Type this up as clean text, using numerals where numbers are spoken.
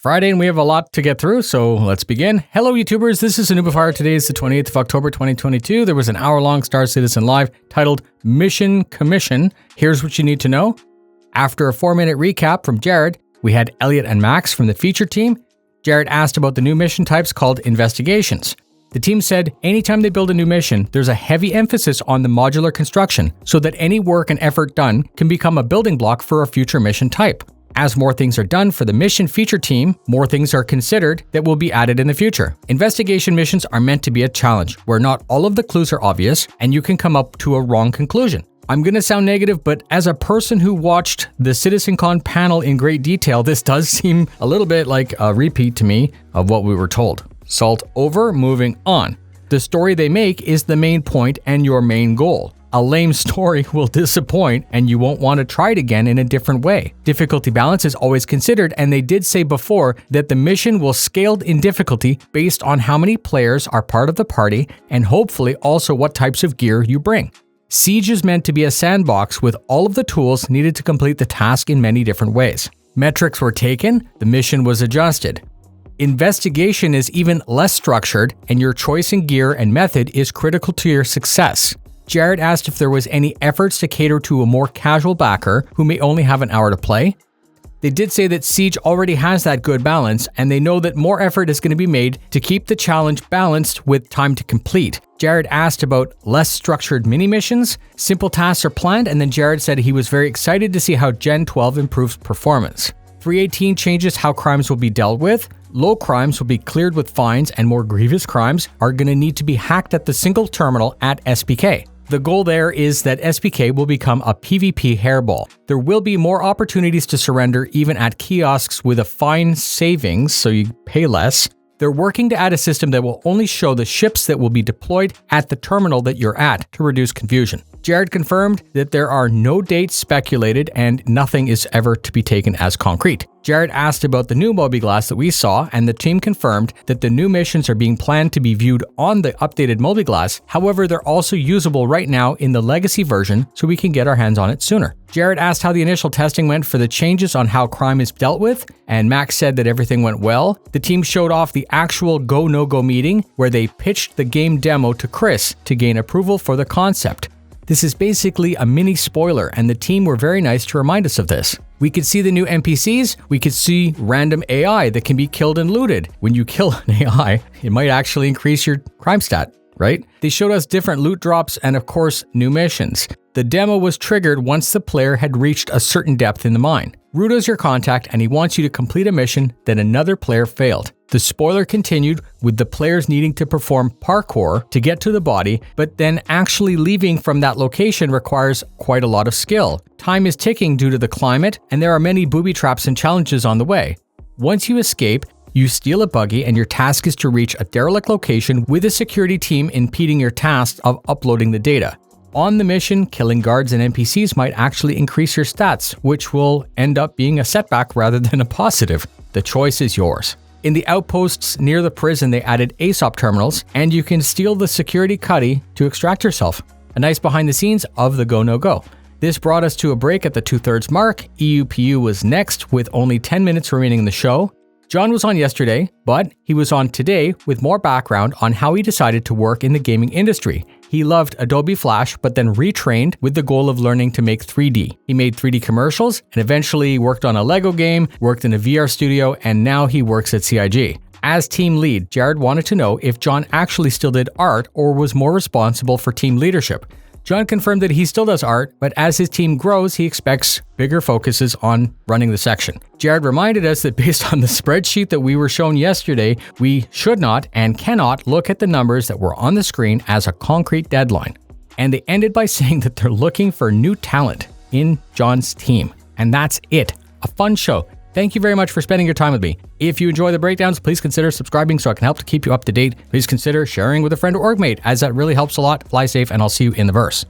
Friday and we have a lot to get through, so let's begin. Hello YouTubers, this is a noobifier. Today is the 28th of October 2022. There was an hour-long Star Citizen live titled Mission Commission. Here's what you need to know. After a 4-minute recap from Jared, we had Elliot and Max from the feature team. Jared asked about the new mission types called investigations. The team said anytime they build a new mission, there's a heavy emphasis on the modular construction so that any work and effort done can become a building block for a future mission type. As more things are done for the mission feature team, more things are considered that will be added in the future. Investigation missions are meant to be a challenge, where not all of the clues are obvious and you can come up to a wrong conclusion. I'm gonna sound negative, but as a person who watched the CitizenCon panel in great detail, this does seem a little bit like a repeat to me of what we were told. Salt over, moving on. The story they make is the main point and your main goal. A lame story will disappoint and you won't want to try it again in a different way. Difficulty balance is always considered, and they did say before that the mission will scale in difficulty based on how many players are part of the party and hopefully also what types of gear you bring. Siege is meant to be a sandbox with all of the tools needed to complete the task in many different ways. Metrics were taken, the mission was adjusted. Investigation is even less structured, and your choice in gear and method is critical to your success. Jared asked if there was any efforts to cater to a more casual backer who may only have an hour to play. They did say that Siege already has that good balance, and they know that more effort is going to be made to keep the challenge balanced with time to complete. Jared asked about less structured mini-missions, simple tasks are planned, and then Jared said he was very excited to see how Gen 12 improves performance. 318 changes how crimes will be dealt with. Low crimes will be cleared with fines, and more grievous crimes are going to need to be hacked at the single terminal at SPK. The goal there is that SPK will become a PvP hairball. There will be more opportunities to surrender even at kiosks with a fine savings, so you pay less. They're working to add a system that will only show the ships that will be deployed at the terminal that you're at to reduce confusion. Jared confirmed that there are no dates speculated and nothing is ever to be taken as concrete. Jared asked about the new mobi-glass that we saw, and the team confirmed that the new missions are being planned to be viewed on the updated mobi-glass. However, they're also usable right now in the legacy version, so we can get our hands on it sooner. Jared asked how the initial testing went for the changes on how crime is dealt with, and Max said that everything went well. The team showed off the actual go-no-go meeting where they pitched the game demo to Chris to gain approval for the concept. This is basically a mini spoiler, and the team were very nice to remind us of this. We could see the new NPCs, we could see random AI that can be killed and looted. When you kill an AI, it might actually increase your crime stat, right? They showed us different loot drops and of course, new missions. The demo was triggered once the player had reached a certain depth in the mine. Rudo's your contact and he wants you to complete a mission that another player failed. The spoiler continued with the players needing to perform parkour to get to the body, but then actually leaving from that location requires quite a lot of skill. Time is ticking due to the climate, and there are many booby traps and challenges on the way. Once you escape, you steal a buggy and your task is to reach a derelict location with a security team impeding your task of uploading the data. On the mission, killing guards and NPCs might actually increase your stats, which will end up being a setback rather than a positive. The choice is yours. In the outposts near the prison, they added ASOP terminals, and you can steal the security cuddy to extract yourself. A nice behind the scenes of the go-no-go. This brought us to a break at the 2/3 mark. EUPU was next with only 10 minutes remaining in the show. John was on yesterday, but he was on today with more background on how he decided to work in the gaming industry. He loved Adobe Flash, but then retrained with the goal of learning to make 3D. He made 3D commercials and eventually worked on a Lego game, worked in a VR studio, and now he works at CIG. As team lead, Jared wanted to know if John actually still did art or was more responsible for team leadership. John confirmed that he still does art, but as his team grows, he expects bigger focuses on running the section. Jared reminded us that based on the spreadsheet that we were shown yesterday, we should not and cannot look at the numbers that were on the screen as a concrete deadline. And they ended by saying that they're looking for new talent in John's team. And that's it. A fun show. Thank you very much for spending your time with me. If you enjoy the breakdowns, please consider subscribing so I can help to keep you up to date. Please consider sharing with a friend or org mate, as that really helps a lot. Fly safe, and I'll see you in the verse.